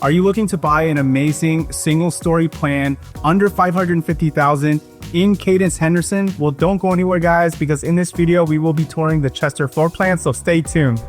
Are you looking to buy an amazing single-story plan under $550,000 in Cadence, Henderson? Well, don't go anywhere, guys, because in this video, we will be touring the Chester floor plan, so stay tuned.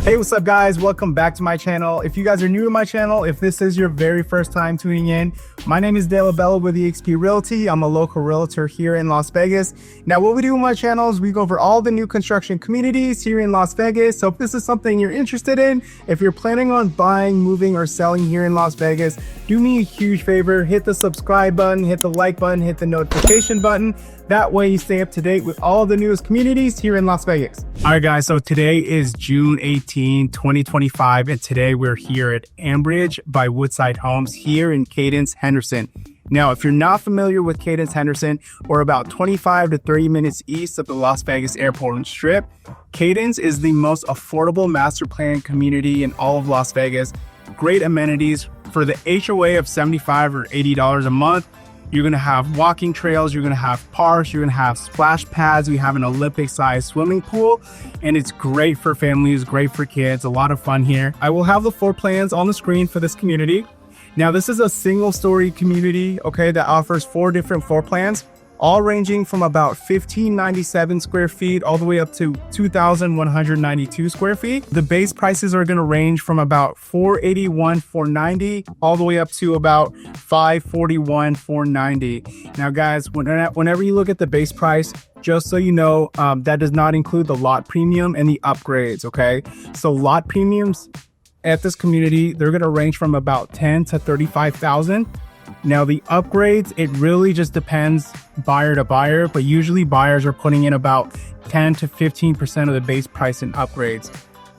Hey, what's up, guys? Welcome back to my channel. If you guys are new to my channel, if this is your very first time tuning in, my name is Dale Bella with eXp Realty. I'm a local realtor here in Las Vegas. Now, what we do on my channel is we go over all the new construction communities here in Las Vegas. So if this is something you're interested in, if you're planning on buying, moving, or selling here in Las Vegas, do me a huge favor, hit the subscribe button, hit the like button, hit the notification button. That way you stay up to date with all the newest communities here in Las Vegas. All right, guys, so today is June 18, 2025, and today we're here at Ambridge by Woodside Homes here in Cadence, Henderson. Now, if you're not familiar with Cadence, Henderson, we're about 25 to 30 minutes east of the Las Vegas Airport and Strip. Cadence is the most affordable master plan community in all of Las Vegas. Great amenities for the HOA of $75 or $80 a month. You're gonna have walking trails, you're gonna have parks, you're gonna have splash pads. We have an Olympic-sized swimming pool, and it's great for families, great for kids, a lot of fun here. I will have the floor plans on the screen for this community. Now, this is a single-story community, okay, that offers 4 different floor plans, all ranging from about 1,597 square feet all the way up to 2,192 square feet. The base prices are gonna range from about $481, $490, all the way up to about $541, $490. Now, guys, whenever you look at the base price, just so you know, that does not include the lot premium and the upgrades, okay? So lot premiums at this community, they're gonna range from about $10,000 to $35,000. Now, the upgrades, it really just depends buyer to buyer, but usually buyers are putting in about 10 to 15% of the base price in upgrades.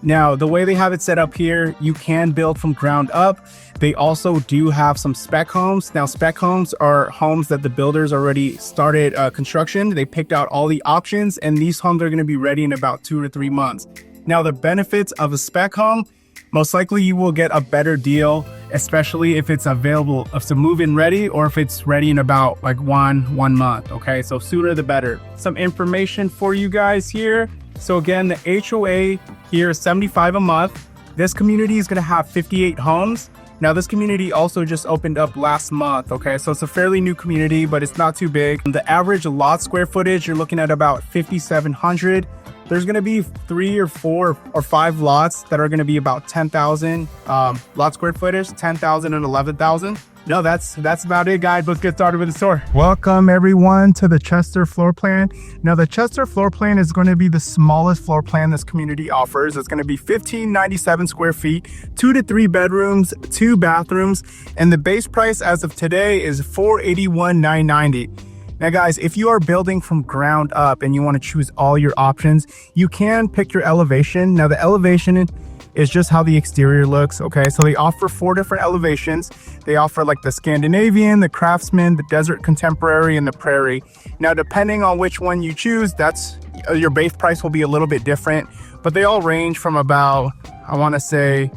Now, the way they have it set up here, you can build from ground up. They also do have some spec homes. Now, spec homes are homes that the builders already started construction. They picked out all the options, and these homes are going to be ready in about 2 to 3 months. Now, the benefits of a spec home, most likely you will get a better deal, especially if it's available, if it's move-in ready, or if it's ready in about like one month, okay? So sooner the better. Some information for you guys here. So again, the HOA here is $75 a month. This community is gonna have 58 homes. Now, this community also just opened up last month, okay? So it's a fairly new community, but it's not too big. The average lot square footage, you're looking at about 5,700. There's gonna be 3 or 4 or 5 lots that are gonna be about 10,000 lot square footage, 10,000 and 11,000. No, that's about it, guys. Let's get started with the tour. Welcome, everyone, to the Chester floor plan. Now, the Chester floor plan is going to be the smallest floor plan this community offers. It's going to be 1,597 square feet, 2 to 3 bedrooms, 2 bathrooms, and the base price as of today is $481,990. Now, guys, if you are building from ground up and you want to choose all your options, you can pick your elevation. Now, the elevation is just how the exterior looks, okay? So they offer 4 different elevations. They offer like the Scandinavian, the Craftsman, the Desert Contemporary, and the Prairie. Now, depending on which one you choose, that's your base price will be a little bit different, but they all range from about, I want to say,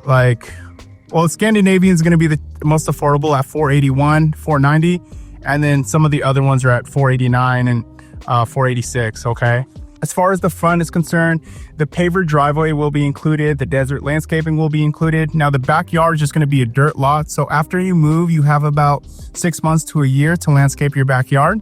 like, well, Scandinavian is going to be the most affordable at $481, $490, and then some of the other ones are at $489 and $486, okay? As far as the front is concerned, the paver driveway will be included. The desert landscaping will be included. Now, the backyard is just going to be a dirt lot. So after you move, you have about 6 months to a year to landscape your backyard.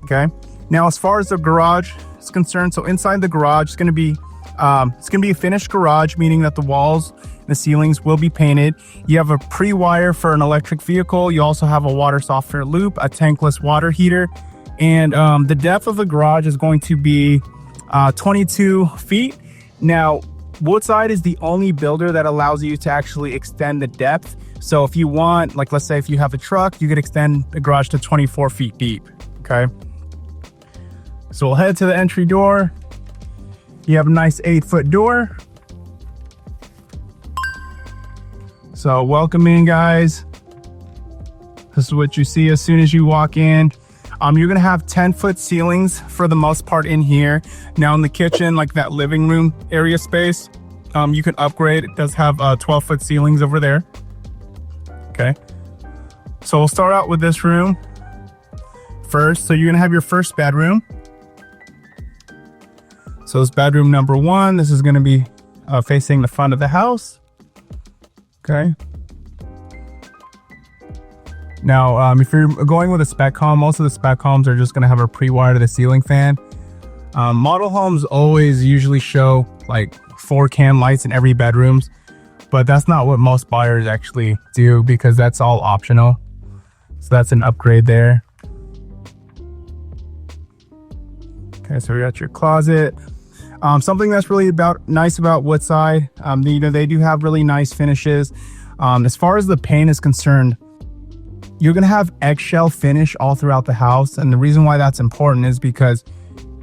Okay. Now, as far as the garage is concerned, so inside the garage, it's going to be a finished garage, meaning that the walls, the ceilings will be painted. You have a pre-wire for an electric vehicle. You also have a water softener loop, a tankless water heater, and the depth of the garage is going to be 22 feet. Now, Woodside is the only builder that allows you to actually extend the depth. So if you want, like, let's say if you have a truck, you could extend the garage to 24 feet deep, okay? So we'll head to the entry door. You have a nice 8-foot door. So welcome in, guys. This is what you see as soon as you walk in. You're gonna have 10-foot ceilings for the most part in here. Now in the kitchen, like that living room area space, you can upgrade. It does have 12-foot ceilings over there. Okay. So we'll start out with this room first. So you're gonna have your first bedroom. So it's bedroom number 1. This is gonna be facing the front of the house. Okay. Now, if you're going with a spec home, most of the spec homes are just gonna have a pre-wire to the ceiling fan. Model homes always usually show like 4 can lights in every bedrooms, but that's not what most buyers actually do because that's all optional. So that's an upgrade there. Okay, so we got your closet. Something that's really nice about Woodside, they do have really nice finishes. As far as the paint is concerned, you're gonna have eggshell finish all throughout the house, and the reason why that's important is because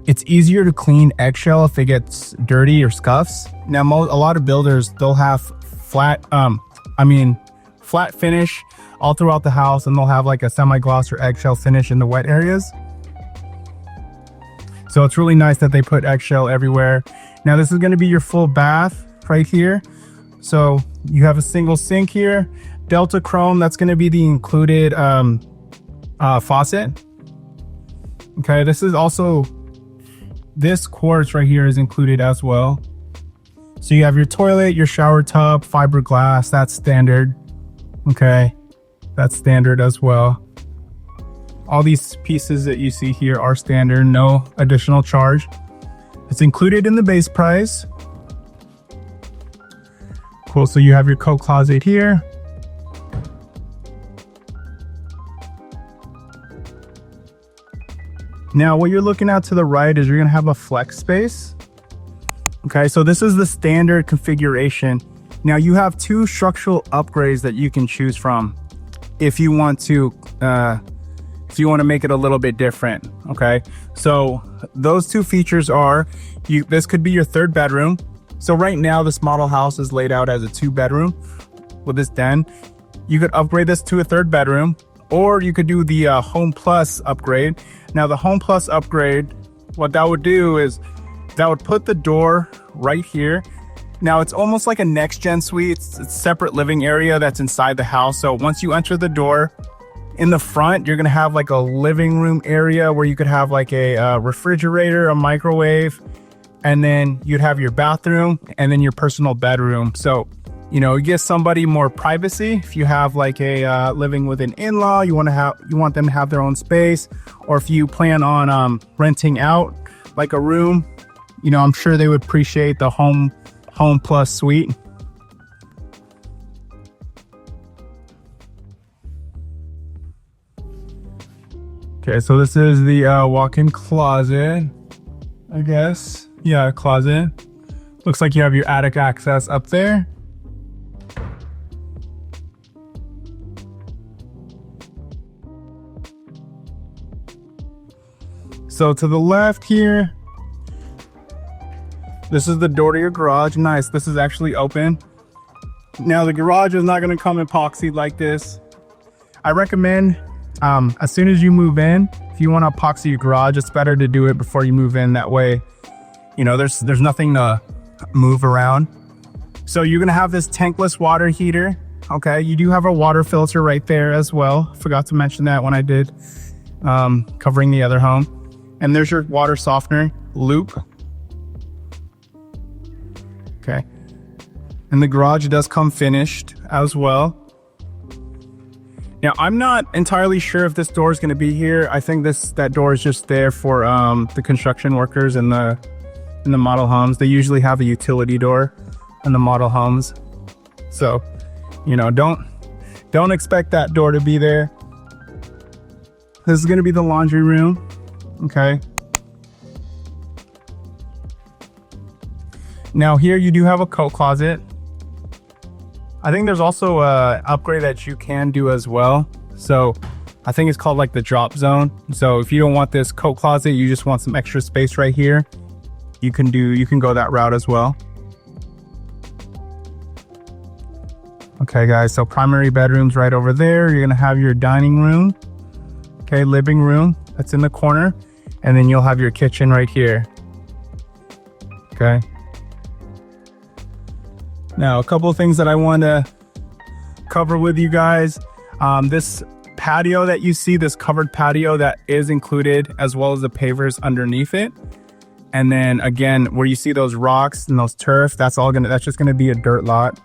it's easier to clean eggshell if it gets dirty or scuffs. Now, a lot of builders, they'll have flat finish all throughout the house, and they'll have like a semi-gloss or eggshell finish in the wet areas. So it's really nice that they put eggshell everywhere. Now this is gonna be your full bath right here. So you have a single sink here, Delta Chrome, that's gonna be the included faucet. Okay, this quartz right here is included as well. So you have your toilet, your shower tub, fiberglass, that's standard. Okay, that's standard as well. All these pieces that you see here are standard, no additional charge. It's included in the base price. Cool, so you have your coat closet here. Now, what you're looking at to the right is you're gonna have a flex space. Okay, so this is the standard configuration. Now you have 2 structural upgrades that you can choose from if you want to make it a little bit different. Okay, so those 2 features are, this could be your 3rd bedroom. So right now this model house is laid out as a 2-bedroom with this den. You could upgrade this to a 3rd bedroom, or you could do the Home Plus upgrade. Now the Home Plus upgrade, what that would do is that would put the door right here. Now it's almost like a next gen suite. It's a separate living area that's inside the house. So once you enter the door, in the front, you're gonna have like a living room area where you could have like a refrigerator, a microwave, and then you'd have your bathroom and then your personal bedroom. So, it gives somebody more privacy. If you have like a living with an in-law, you want them to have their own space, or if you plan on renting out like a room, I'm sure they would appreciate the Home Plus suite. Okay, so this is the walk-in closet, I guess. Yeah, closet. Looks like you have your attic access up there. So to the left here, this is the door to your garage. Nice, this is actually open. Now the garage is not gonna come epoxied like this. I recommend, as soon as you move in, if you want to epoxy your garage, it's better to do it before you move in. That way, there's nothing to move around. So you're gonna have this tankless water heater. Okay, you do have a water filter right there as well. Forgot to mention that when I did covering the other home. And there's your water softener loop. Okay, and the garage does come finished as well. Now, I'm not entirely sure if this door is going to be here. I think that door is just there for the construction workers in the model homes. They usually have a utility door in the model homes. So, don't expect that door to be there. This is going to be the laundry room. Okay. Now here you do have a coat closet. I think there's also a upgrade that you can do as well. So I think it's called like the drop zone. So if you don't want this coat closet, you just want some extra space right here, you can go that route as well. Okay guys, so primary bedroom's right over there. You're gonna have your dining room, okay, living room, that's in the corner. And then you'll have your kitchen right here, okay. Now, a couple of things that I want to cover with you guys. This patio that you see, this covered patio, that is included, as well as the pavers underneath it. And then again, where you see those rocks and those turf, that's just gonna be a dirt lot.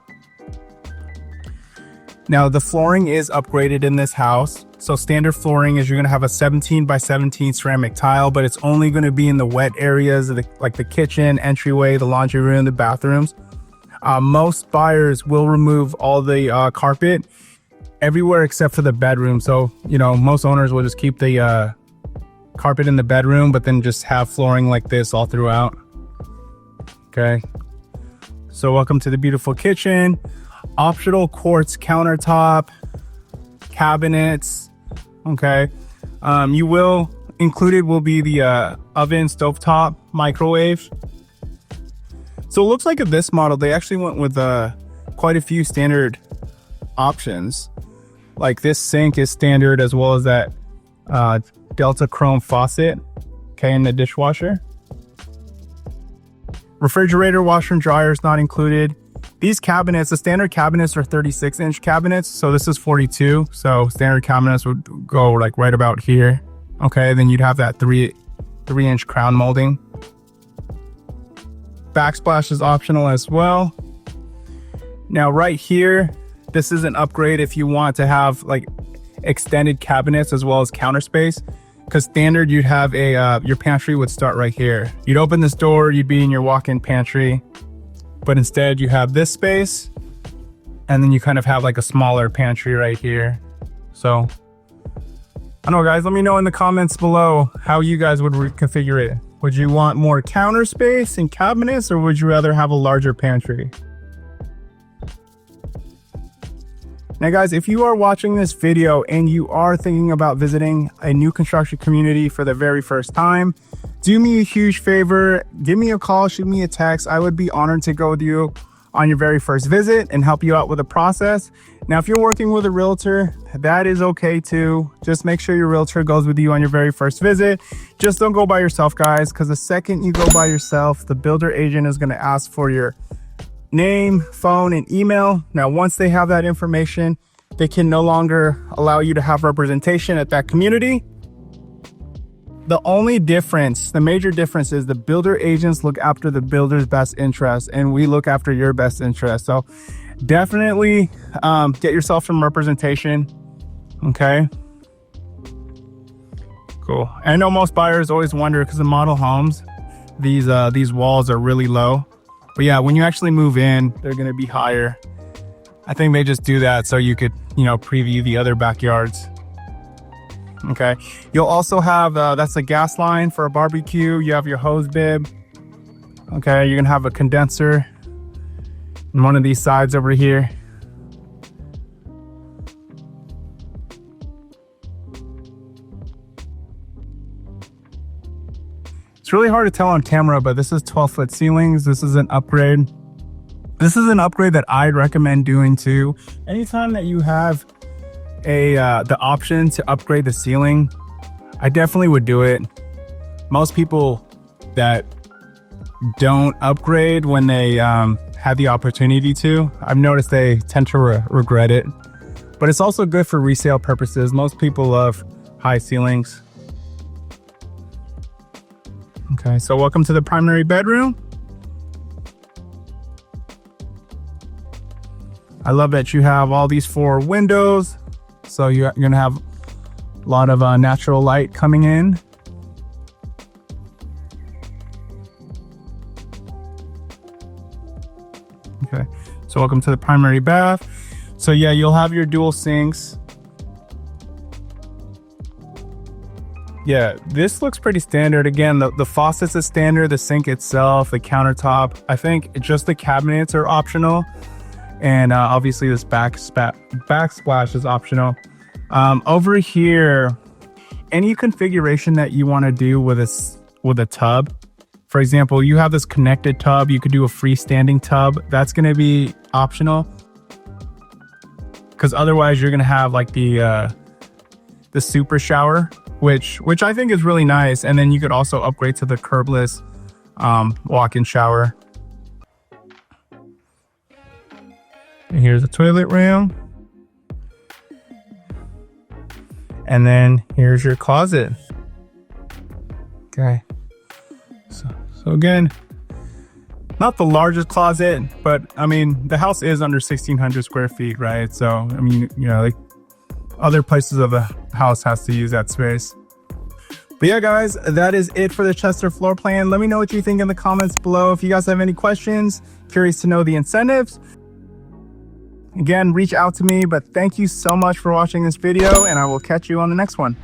Now, the flooring is upgraded in this house. So standard flooring is you're gonna have a 17 by 17 ceramic tile, but it's only gonna be in the wet areas, like the kitchen, entryway, the laundry room, the bathrooms. Most buyers will remove all the carpet everywhere except for the bedroom. So, you know, most owners will just keep the carpet in the bedroom, but then just have flooring like this all throughout. Okay. So welcome to the beautiful kitchen. Optional quartz countertop, cabinets. Okay. Included will be the oven, stovetop, microwave. So it looks like in this model, they actually went with quite a few standard options. Like this sink is standard, as well as that Delta Chrome faucet, okay, in the dishwasher. Refrigerator, washer and dryer is not included. These cabinets, the standard cabinets are 36-inch cabinets, so this is 42. So standard cabinets would go like right about here. Okay, then you'd have that 3-inch crown molding. Backsplash is optional as well. Now right here, this is an upgrade if you want to have like extended cabinets as well as counter space. Because standard, you'd have your pantry would start right here. You'd open this door, you'd be in your walk-in pantry. But instead you have this space, and then you kind of have like a smaller pantry right here. So I don't know, guys, let me know in the comments below how you guys would reconfigure it. Would you want more counter space and cabinets, or would you rather have a larger pantry? Now guys, if you are watching this video and you are thinking about visiting a new construction community for the very first time, do me a huge favor, give me a call, shoot me a text. I would be honored to go with you on your very first visit and help you out with the process. Now, if you're working with a realtor, that is okay too. Just make sure your realtor goes with you on your very first visit. Just don't go by yourself, guys, because the second you go by yourself, the builder agent is going to ask for your name, phone, and email. Now, once they have that information, they can no longer allow you to have representation at that community. The only difference, the major difference, is the builder agents look after the builder's best interest, and we look after your best interest. So definitely get yourself some representation. Okay. Cool. I know most buyers always wonder, because in model homes, these walls are really low. But yeah, when you actually move in, they're going to be higher. I think they just do that so you could, you know, preview the other backyards. Okay, you'll also have that's a gas line for a barbecue. You have your hose bib. Okay, you're gonna have a condenser in one of these sides over here. It's really hard to tell on camera, but this is 12-foot ceilings. This is an upgrade. This is an upgrade that I'd recommend doing too. Anytime that you have the option to upgrade the ceiling, I definitely would do it. Most people that don't upgrade when they have the opportunity to, I've noticed they tend to regret it. But it's also good for resale purposes. Most people love high ceilings. Okay, so welcome to the primary bedroom. I love that you have all these 4 windows. So you're gonna have a lot of natural light coming in. Okay, so welcome to the primary bath. So yeah, you'll have your dual sinks. Yeah, this looks pretty standard. Again, the faucets is standard, the sink itself, the countertop. I think just the cabinets are optional. And obviously this backsplash is optional. Over here, any configuration that you want to do with a tub. For example, you have this connected tub. You could do a freestanding tub. That's going to be optional. because otherwise you're gonna have like the super shower, which I think is really nice. And then you could also upgrade to the curbless walk-in shower. And here's the toilet room. And then here's your closet. Okay. So again, not the largest closet, but I mean, the house is under 1,600 square feet, right? So, I mean, you know, like other places of the house has to use that space. But yeah, guys, that is it for the Chester floor plan. Let me know what you think in the comments below. If you guys have any questions, curious to know the incentives, again, reach out to me. But thank you so much for watching this video, and I will catch you on the next one.